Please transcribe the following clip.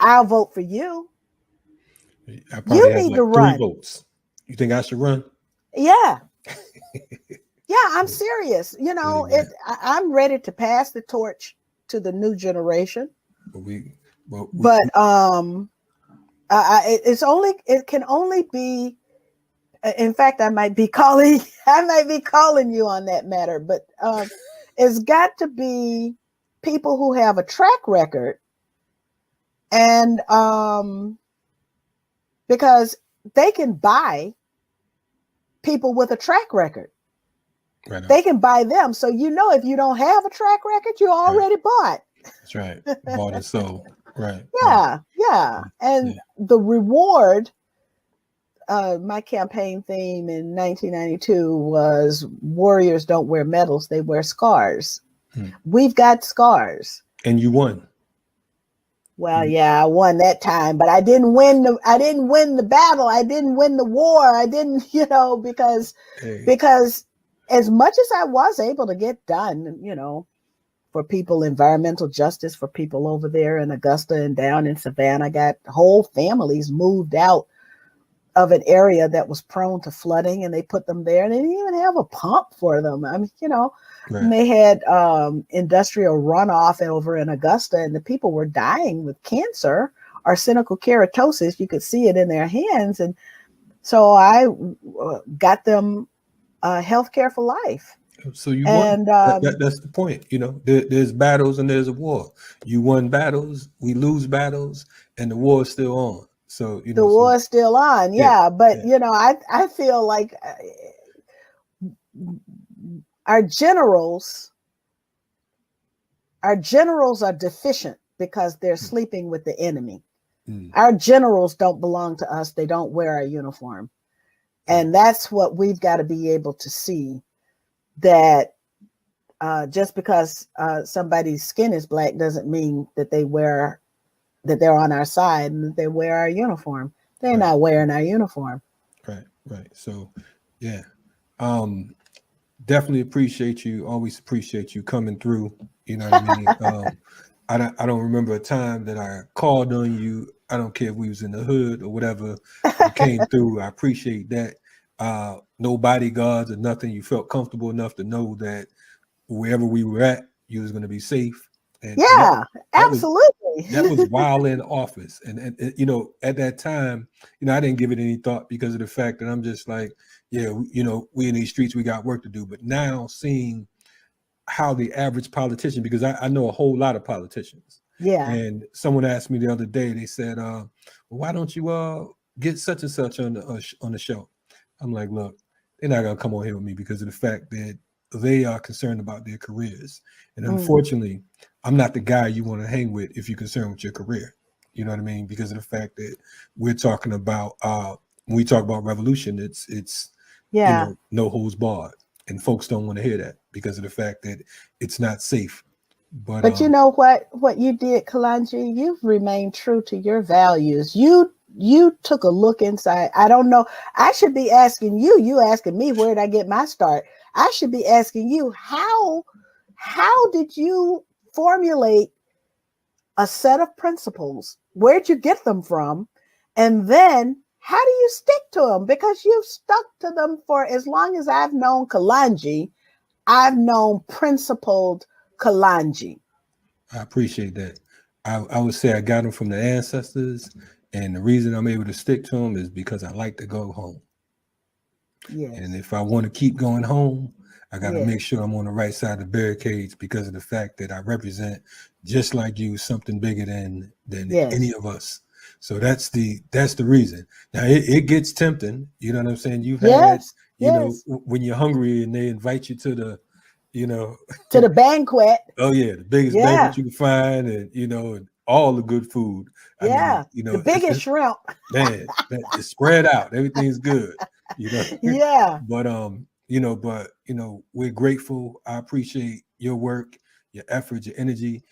I'll vote for you. I probably You have need to like 3 run. votes. You think I should run? Yeah. Yeah, I'm serious. Hey man, I'm ready to pass the torch to the new generation. but we But it can only be. In fact, I might be calling. I might be calling you on that matter. But it's got to be people who have a track record, and because they can buy people with a track record. right on. They can buy them. So if you don't have a track record, you Right. already bought. That's right. Bought and sold. Right. Right. Yeah, yeah. Yeah. And the reward, my campaign theme in 1992 was warriors don't wear medals, they wear scars. Hmm. We've got scars. And you won. Well, yeah, I won that time, but I didn't win the battle. I didn't win the war. I didn't, because Hey. because as much as I was able to get done, for people, environmental justice for people over there in Augusta and down in Savannah, got whole families moved out of an area that was prone to flooding, and they put them there, and they didn't even have a pump for them. I mean, Right. and they had industrial runoff over in Augusta, and the people were dying with cancer, arsenical keratosis. You could see it in their hands. And so I got them health care for life. So you won. And That's the point. There's battles and there's a war. You won battles, we lose battles, and the war is still on. So the war is still on. Yeah. But, yeah. I feel like our generals are deficient because they're sleeping with the enemy. Our generals don't belong to us. They don't wear our uniform. And that's what we've got to be able to see, that just because somebody's skin is black doesn't mean that they're on our side and that they wear our uniform. They're not wearing our uniform. Right. So, yeah. Definitely appreciate you. Always appreciate you coming through. You know what I mean? I don't remember a time that I called on you. I don't care if we was in the hood or whatever. You came through. I appreciate that. No bodyguards or nothing. You felt comfortable enough to know that wherever we were at, you was going to be safe. And absolutely. That was while in office. And at that time, I didn't give it any thought because of the fact that I'm just like, yeah, we in these streets, we got work to do. But now seeing how the average politician, because I know a whole lot of politicians. Yeah. And someone asked me the other day, they said, well, why don't you get such and such on the show? I'm like, look, they're not going to come on here with me because of the fact that they are concerned about their careers. And unfortunately, I'm not the guy you want to hang with if you're concerned with your career. You know what I mean? Because of the fact that we're talking about, when we talk about revolution, it's no holds barred. And folks don't want to hear that because of the fact that it's not safe. But you know what you did, Kalonji? You've remained true to your values. You took a look inside. I don't know. I should be asking you. You asking me, where did I get my start? I should be asking you, how did you formulate a set of principles? Where'd you get them from? And then how do you stick to them? Because you've stuck to them for as long as I've known Kalonji. I've known principled Kalonji. I appreciate that. I would say I got them from the ancestors. And the reason I'm able to stick to them is because I like to go home. Yes. And if I want to keep going home, I got to make sure I'm on the right side of the barricades because of the fact that I represent, just like you, something bigger than any of us. So that's the reason. Now it gets tempting. You know what I'm saying? You've had, when you're hungry and they invite you to the, to the banquet. Oh yeah, the biggest banquet you can find, and and all the good food. I mean, the biggest shrimp. Man, it's spread out. Everything's good. Yeah. But we're grateful. I appreciate your work, your effort, your energy.